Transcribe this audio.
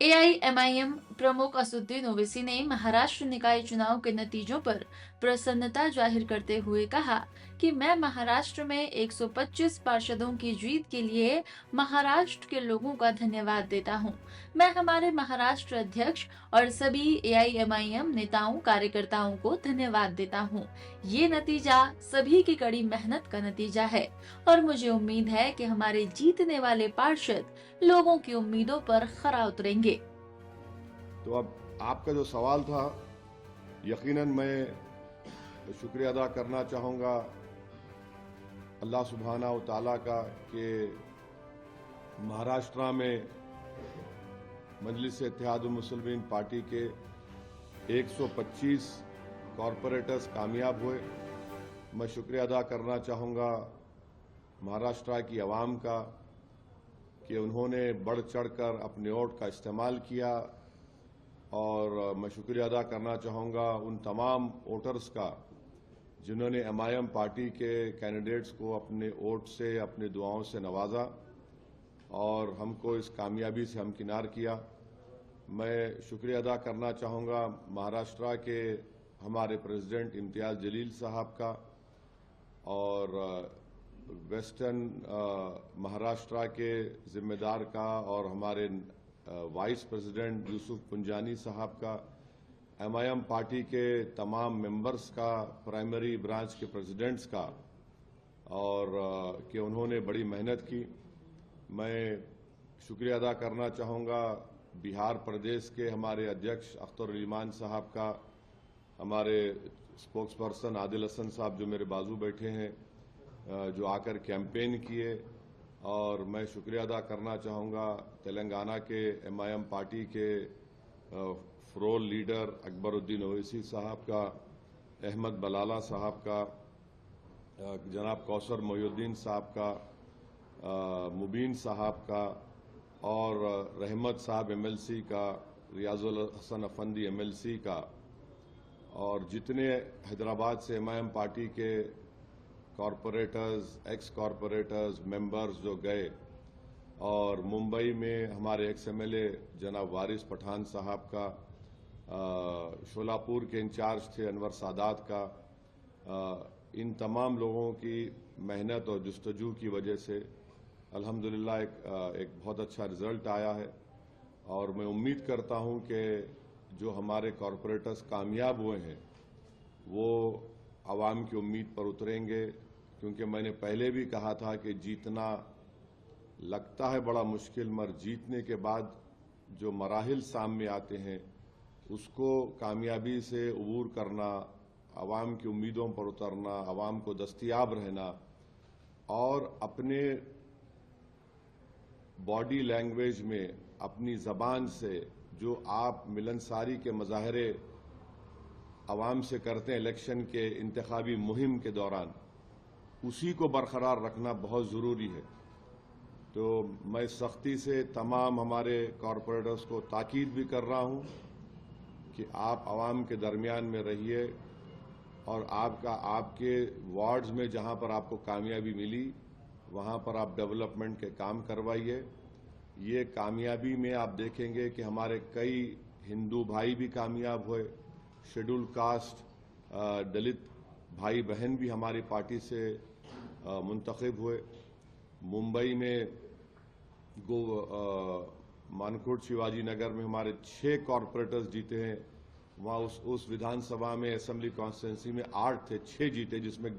AIMIM प्रमुख असदुद्दीन ओवैसी ने महाराष्ट्र निकाय चुनाव के नतीजों पर प्रसन्नता जाहिर करते हुए कहा कि मैं महाराष्ट्र में 125 पार्षदों की जीत के लिए महाराष्ट्र के लोगों का धन्यवाद देता हूं। मैं हमारे महाराष्ट्र अध्यक्ष और सभी एआईएमआईएम नेताओं कार्यकर्ताओं को धन्यवाद देता हूं। ये नतीजा सभी की कड़ी मेहनत का नतीजा है और मुझे उम्मीद है कि हमारे जीतने वाले पार्षद लोगों की उम्मीदों पर खरा उतरेंगे। तो अब आपका जो सवाल था, यकीनन मैं शुक्रिया अदा करना चाहूँगा अल्लाह सुब्हाना व तआला का कि महाराष्ट्र में मजलिस-ए-इत्तेहादुल मुस्लिमीन पार्टी के 125 कॉरपोरेटर्स कामयाब हुए। मैं शुक्रिया अदा करना चाहूँगा महाराष्ट्र की आवाम का कि उन्होंने बढ़ चढ़कर अपने वोट का इस्तेमाल किया, और मैं शुक्रिया अदा करना चाहूँगा उन तमाम वोटर्स का जिन्होंने एमआईएम पार्टी के कैंडिडेट्स को अपने वोट से, अपनी दुआओं से नवाजा और हमको इस कामयाबी से हमकिनार किया। मैं शुक्रिया अदा करना चाहूँगा महाराष्ट्र के हमारे प्रेसिडेंट इम्तियाज़ जलील साहब का और वेस्टर्न महाराष्ट्र के जिम्मेदार का और हमारे वाइस प्रेसिडेंट यूसुफ पुंजानी साहब का, एमआईएम पार्टी के तमाम मेंबर्स का, प्राइमरी ब्रांच के प्रेसिडेंट्स का, और कि उन्होंने बड़ी मेहनत की। मैं शुक्रिया अदा करना चाहूँगा बिहार प्रदेश के हमारे अध्यक्ष अख्तर ईमान साहब का, हमारे स्पोक्स पर्सन आदिल हसन साहब जो मेरे बाजू बैठे हैं, जो आकर कैंपेन किए। और मैं शुक्रिया अदा करना चाहूँगा तेलंगाना के एमआईएम पार्टी के फ्लोर लीडर अकबरुद्दीन ओवैसी साहब का, अहमद बलाला साहब का, जनाब कौसर मोहिउद्दीन साहब का, मुबीन साहब का, और रहमत साहब एमएलसी का, रियाजुल हसन अफंदी एमएलसी का, और जितने हैदराबाद से एमआईएम पार्टी के कॉरपोरेटर्स, एक्स कॉरपोरेटर्स, मेंबर्स जो गए, और मुंबई में हमारे एक्स एमएलए जनाब वारिस पठान साहब का, शोलापुर के इंचार्ज थे अनवर सादात का, इन तमाम लोगों की मेहनत और जुस्तजू की वजह से अल्हम्दुलिल्लाह एक बहुत अच्छा रिजल्ट आया है। और मैं उम्मीद करता हूं कि जो हमारे कॉरपोरेटर्स कामयाब हुए हैं वो आवाम की उम्मीद पर उतरेंगे, क्योंकि मैंने पहले भी कहा था कि जीतना लगता है बड़ा मुश्किल, मगर जीतने के बाद जो मराहिल सामने आते हैं उसको कामयाबी से अबूर करना, आवाम की उम्मीदों पर उतरना, आवाम को दस्तयाब रहना, और अपने बॉडी लैंग्वेज में, अपनी ज़बान से जो आप मिलनसारी के मज़ाहरे आवाम से करते हैं इलेक्शन के इंतखाबी मुहिम के दौरान, उसी को बरकरार रखना बहुत ज़रूरी है। तो मैं सख्ती से तमाम हमारे कॉरपोरेटर्स को ताकीद भी कर रहा हूं कि आप आवाम के दरमियान में रहिए, और आपके वार्ड्स में जहां पर आपको कामयाबी मिली वहां पर आप डेवलपमेंट के काम करवाइए। ये कामयाबी में आप देखेंगे कि हमारे कई हिंदू भाई भी कामयाब हुए, शेड्यूल कास्ट दलित भाई बहन भी हमारी पार्टी से मुंतखब हुए। मुंबई में मानकोट शिवाजी नगर में हमारे 6 कॉरपोरेटर्स जीते हैं। वहाँ उस विधानसभा में, असेंबली कॉन्स्टिट्यूंसी में 8 थे, 6 जीते, जिसमें